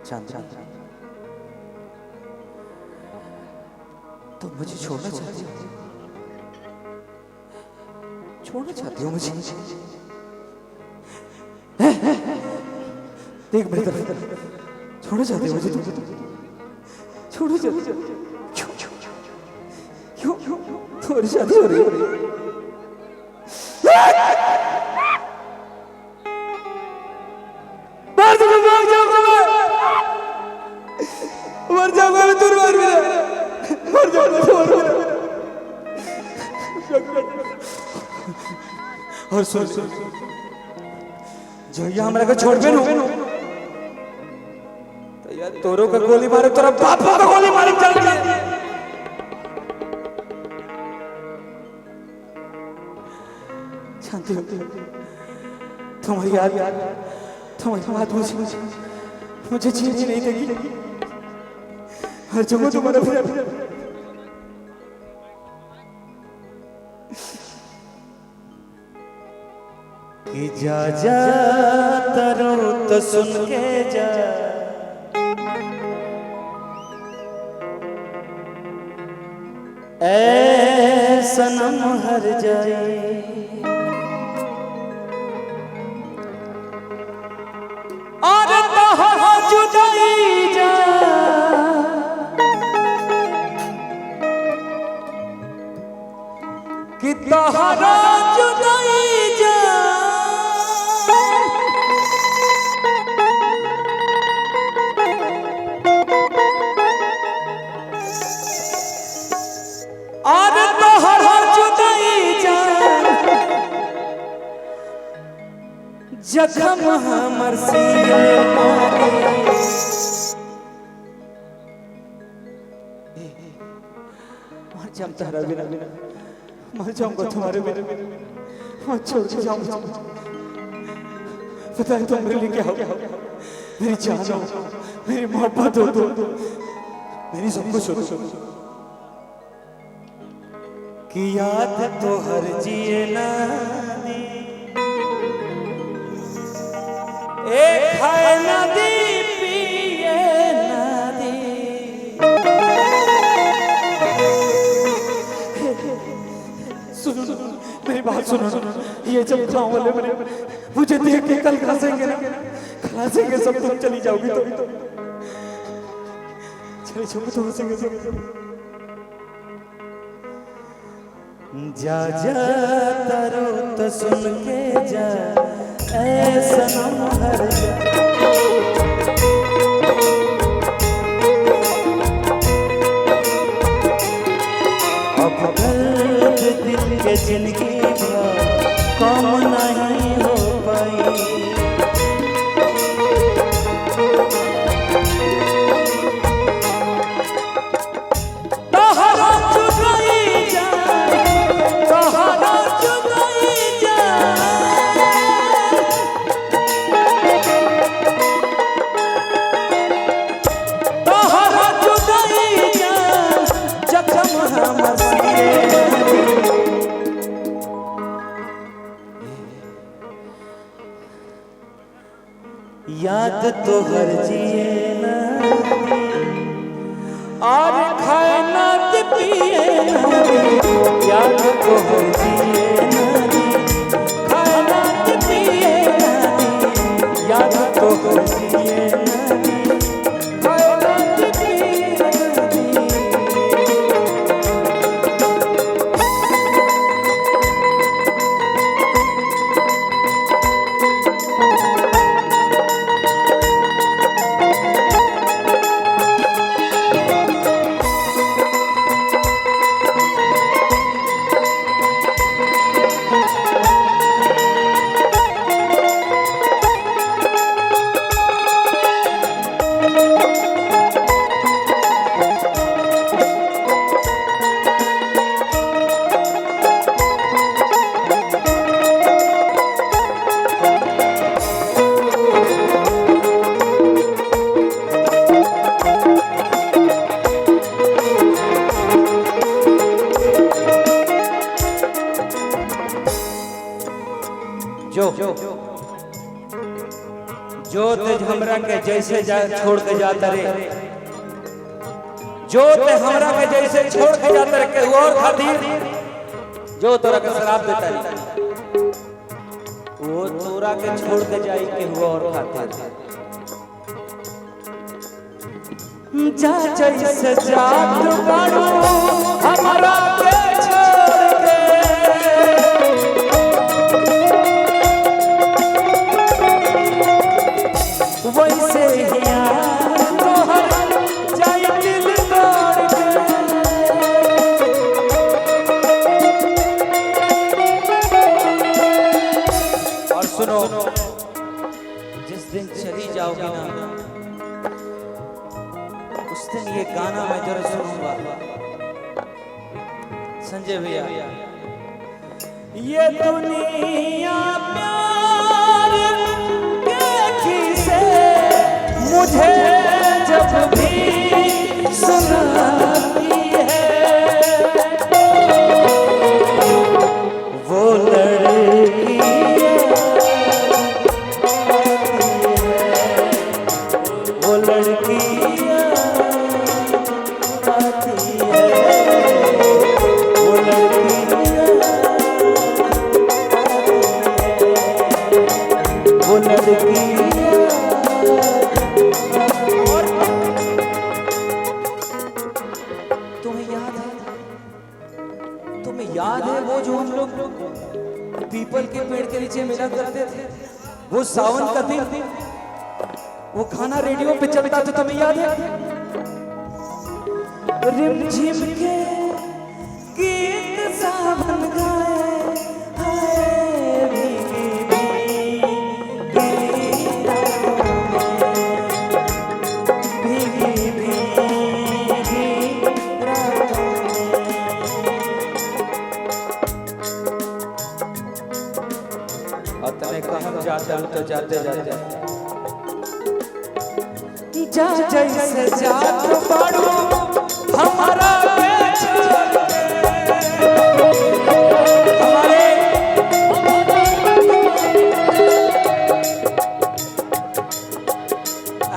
चांदनी, तुम मुझे छोड़ना चाहती हो? छोड़ना चाहती हो मुझे? देख मेरी तरफ, छोड़ना चाहती हो मुझे? तुम छोड़ना चाहती हो? क्यों क्यों तुम्हारी शादी हो रही है? मर जाऊंगा मैं, तू मर मेरा, मर जाऊंगा तू मर मेरा। और सुन सुन, जो यहाँ हमरा को छोड़ बेनो तो यार तोरो का गोली मारे, तोरा बापा का गोली मारे चल के। शांति होती है तुम्हारी याद, तुम्हारी बात मुझे जीने नहीं देगी। हर जगह तुम्हारा प्यार, कि जा जा तरो तो सुन के जा, ऐ सनम हर जाए। और तोहरा जुदाई जा, कि तोहरा जुदाई जा, और तोहरा जुदाई जा, जखम हमर सीने मारे। मर जाऊं तुम्हारा बिना, मर जाऊंगा तुम्हारे बिना, मत छोड़ के जाऊंगा। पता है तुम मेरे लिए क्या हो? मेरी जान हो, मेरी मोहब्बत हो, मेरी सब कुछ हो। कि याद तो हर जिए ना दी, एक खाए ना दी, पिए ना दी। सुनो मेरी बात सुनो, ये जब गाँव वाले मुझे देख के कल खलासेंगे ना, खलासेंगे सब, तुम चली जाओगी तो चली जाओगी तो हंसेंगे सब। जा जा तरो तो सुन के जा, ऐ सनम हर जा। अब दर्द दिल के जिंदगी कम नहीं हो पाई। तोहरा जुदाई जा, तोहरा जुदाई जा, तोहरा जुदाई जा, जखम हमर सीने। याद तो हर जिए ना दी, और खाए ना दी, पिए ना दी। याद तो हर जिए ना दी, खाए ना दी, पिए ना दी। याद तो हर जिए ना दी, खाए ना दी, पिए ना दी। हमरा के जैसे छोड़ के जाता रे, जो ते हमरा के जैसे छोड़ के जाता रे, केहू और खातिर जो तोरा के शराब देता रे, वो तोरा के छोड़ के जाई केहू और खातिर। जा जैसे जात बाड़ू हमरा के छोड़ के, वैसे ही तोहर जाई दिल तोड़ के। और सुनो, जिस दिन चली जाओगी ना, उस दिन ये गाना मैं जरूर सुनूंगा। संजय भैया, ये दुनिया प्यार के खीसे मुझे जब भी सुनाती है, वो लड़की वो लड़की तुम्हें याद है वो जो हम लोग पीपल के पेड़ के नीचे मिला करते थे, वो सावन का दिन, वो खाना रेडियो पे चलता था, तुम्हें याद है? रिमझिम के गीत सावन गाए, हाय भीगी जाते तो जाते जाते जा जैसे जात बाड़ू हमारा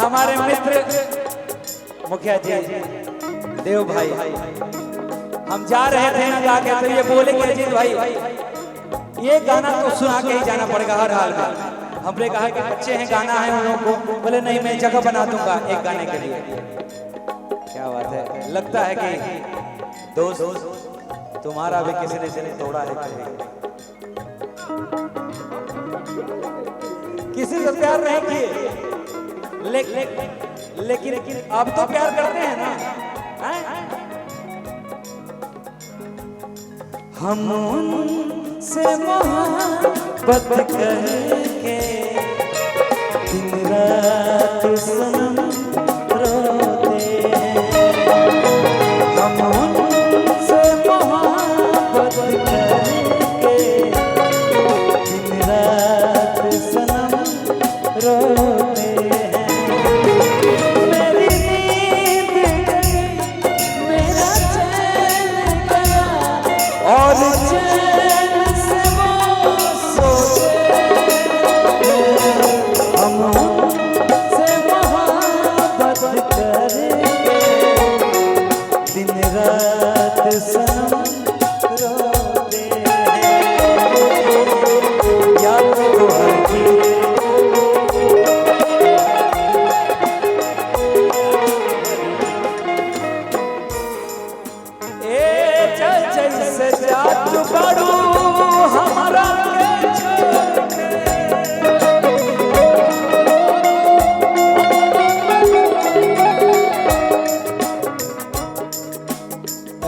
हमारे मित्र मुखिया जी देव भाई, हम जा रहे थे ना जाके, तो ये बोले कि अजीत भाई ये गाना तो सुना के ही जाना पड़ेगा हर हाल में। हमने कहा कि बच्चे हैं, गाना है उन लोगों को। बोले नहीं, मैं जगह बना दूंगा एक गाने के लिए। क्या बात है, लगता है कि दोस्त तुम्हारा भी किसी ने तोड़ा है, किसी से प्यार नहीं किए, लेकिन अब तो प्यार करते हैं ना। हम से मोहब्बत करके दिन रात सनम रोते हैं, हम से मोहब्बत करके दिन रात सनम रोते हैं। मेरी नींद गई, मेरा चैन गया, और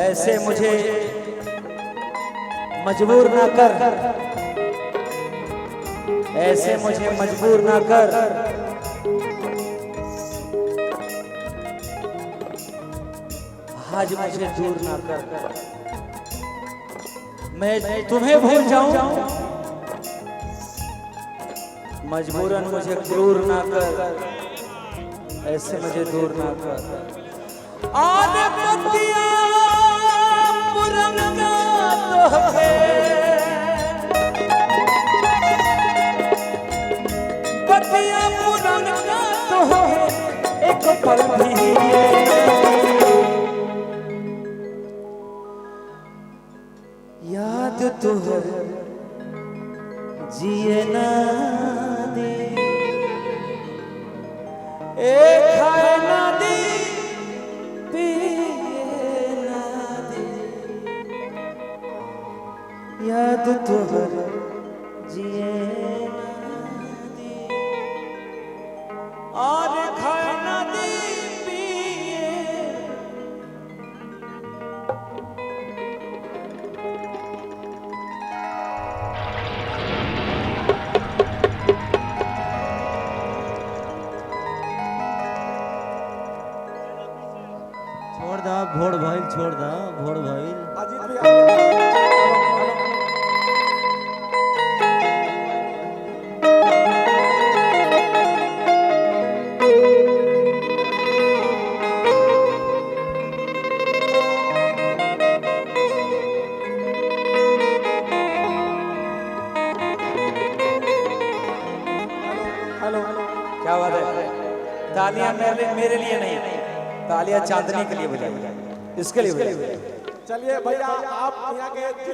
ऐसे मुझे मजबूर ना कर, ऐसे मुझे मजबूर ना कर, आज मुझे दूर ना कर, मैं तुम्हें भूल जाऊं, मजबूरन मुझे क्रूर ना कर, ऐसे मुझे दूर ना कर। पल भी जिए याद तो हर जिए ना दे एक खाए ना दे पिए ना दे याद तो हर जिए ना दे और खाए ना दे पिए छोड़ दा भोड़ भइल छोड़ दा भोड़ भइल अजीत भैया हेलो क्या बात है तालियां मेरे लिए नहीं तालियां चांदनी के लिए बजाई इसके लिए बजाई चलिए भैया आप यहाँ के